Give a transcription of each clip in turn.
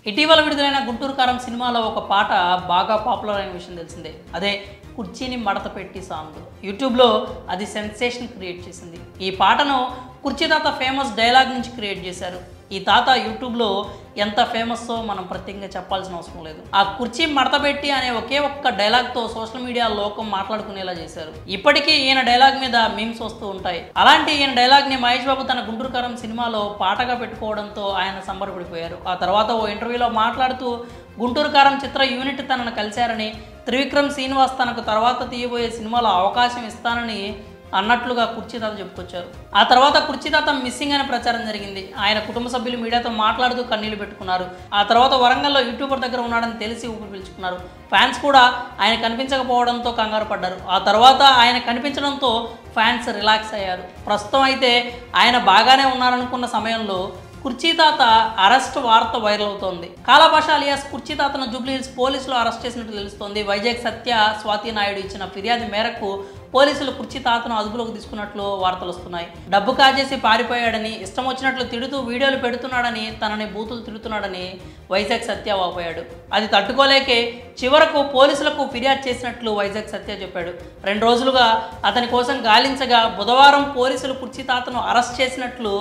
ఇటీవల విడుదలైన గుంటూరు కారం సినిమాలో ఒక పాట బాగా పాపులర్ అయిన విషయం తెలిసిందే. అదే కుర్చీని మడత పెట్టి సాంగ్. యూట్యూబ్లో అది సెన్సేషన్ క్రియేట్ చేసింది. ఈ పాటను కుర్చీ తాత ఫేమస్ డైలాగ్ నుంచి క్రియేట్ చేశారు. ఈ తాత యూట్యూబ్లో ఎంత ఫేమస్సో మనం ప్రత్యేకంగా చెప్పాల్సిన అవసరం లేదు. ఆ కుర్చీ మడతపెట్టి అనే ఒకే ఒక్క డైలాగ్తో సోషల్ మీడియా లోకం మాట్లాడుకునేలా చేశారు. ఇప్పటికీ ఈయన డైలాగ్ మీద మీమ్స్ వస్తూ ఉంటాయి. అలాంటి ఈయన డైలాగ్ని మహేష్ బాబు తన గుంటూరు కారం సినిమాలో పాటగా పెట్టుకోవడంతో ఆయన సంబరపడిపోయారు. ఆ తర్వాత ఓ ఇంటర్వ్యూలో మాట్లాడుతూ గుంటూరు కారం చిత్ర యూనిట్ తనను కలిశారని, త్రివిక్రమ్ శ్రీనివాస్ తనకు తర్వాత తీయబోయే సినిమాలో అవకాశం ఇస్తానని అన్నట్లుగా కుర్చీ తాత చెప్పుకొచ్చారు. ఆ తర్వాత కుర్చీ తాత మిస్సింగ్ అనే ప్రచారం జరిగింది. ఆయన కుటుంబ సభ్యులు మీడియాతో మాట్లాడుతూ కన్నీళ్లు పెట్టుకున్నారు. ఆ తర్వాత వరంగల్లో యూట్యూబర్ దగ్గర ఉన్నాడని తెలిసి ఊపిరి పీల్చుకున్నారు. ఫ్యాన్స్ కూడా ఆయన కనిపించకపోవడంతో కంగారు పడ్డారు. ఆ తర్వాత ఆయన కనిపించడంతో ఫ్యాన్స్ రిలాక్స్ అయ్యారు. ప్రస్తుతం అయితే ఆయన బాగానే ఉన్నారనుకున్న సమయంలో కుర్చీ తాత అరెస్ట్ వార్త వైరల్ అవుతోంది. కాలాభాష అలియాస్ కుర్చీ తాతను జూబ్లీహిల్స్ పోలీసులు అరెస్ట్ చేసినట్టు తెలుస్తోంది. వైజాగ్ సత్య స్వాతి నాయుడు ఇచ్చిన ఫిర్యాదు మేరకు పోలీసులు కుర్చీ తాతను అదుపులోకి తీసుకున్నట్లు వార్తలు వస్తున్నాయి. డబ్బు కాజేసి పారిపోయాడని, ఇష్టం వచ్చినట్లు తిడుతూ వీడియోలు పెడుతున్నాడని, తనని బూతులు తిడుతున్నాడని వైజాగ్ సత్య వాపోయాడు. అది తట్టుకోలేకే చివరకు పోలీసులకు ఫిర్యాదు చేసినట్లు వైజాగ్ సత్య చెప్పాడు. 2 రోజులుగా అతని కోసం గాలించగా బుధవారం పోలీసులు కుర్చీ తాతను అరెస్ట్ చేసినట్లు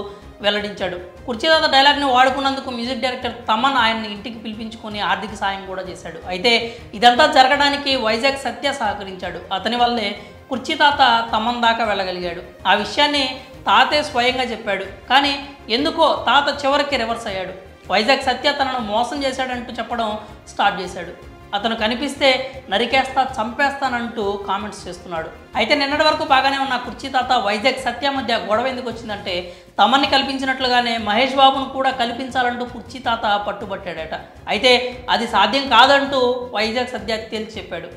వెల్లడించాడు. కుర్చీ తాత డైలాగ్ని వాడుకున్నందుకు మ్యూజిక్ డైరెక్టర్ తమన్ ఆయన్ని ఇంటికి పిలిపించుకొని ఆర్థిక సాయం కూడా చేశాడు. అయితే ఇదంతా జరగడానికి వైజాగ్ సత్య సహకరించాడు. అతని వల్లే కుర్చీ తాత తమన్ దాకా వెళ్ళగలిగాడు. ఆ విషయాన్ని తాతే స్వయంగా చెప్పాడు. కానీ ఎందుకో తాత చివరికి రివర్స్ అయ్యాడు. వైజాగ్ సత్య తనను మోసం చేశాడంటూ చెప్పడం స్టార్ట్ చేశాడు. అతను కనిపిస్తే నరికేస్తా, చంపేస్తానంటూ కామెంట్స్ చేస్తున్నాడు. అయితే నిన్నటి వరకు బాగానే ఉన్న కుర్చీ తాత వైజాగ్ సత్య మధ్య గొడవ ఎందుకు వచ్చిందంటే, తమన్ని కల్పించినట్లుగానే మహేష్ బాబును కూడా కల్పించాలంటూ కుర్చీ తాత పట్టుబట్టాడట. అయితే అది సాధ్యం కాదంటూ వైజాగ్ సత్య తేల్చి చెప్పాడు.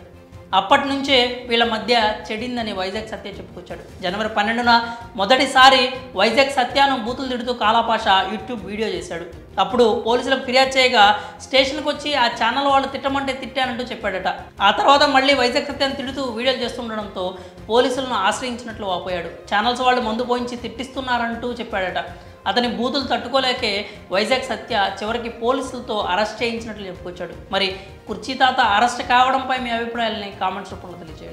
అప్పటి నుంచే వీళ్ళ మధ్య చెడిందని వైజాగ్ సత్య చెప్పుకొచ్చాడు. జనవరి 12న మొదటిసారి వైజాగ్ సత్యాను బూతులు తిడుతూ కాలాపాష యూట్యూబ్ వీడియో చేశాడు. అప్పుడు పోలీసులకు ఫిర్యాదు చేయగా స్టేషన్కి వచ్చి ఆ ఛానల్ వాళ్ళు తిట్టమంటే తిట్టానంటూ చెప్పాడట. ఆ తర్వాత మళ్ళీ వైజాగ్ సత్యాన్ని తిడుతూ వీడియోలు చేస్తుండడంతో పోలీసులను ఆశ్రయించినట్లు వాపోయాడు. ఛానల్స్ వాళ్ళు మందు పోయించి తిట్టిస్తున్నారంటూ చెప్పాడట. అతని బూతులు తట్టుకోలేకే వైజాగ్ సత్య చివరికి పోలీసులతో అరెస్ట్ చేయించినట్లు చెప్పుకొచ్చాడు. మరి కుర్చీ తాత అరెస్ట్ కావడంపై మీ అభిప్రాయాలని కామెంట్స్ రూపంలో తెలియజేయండి.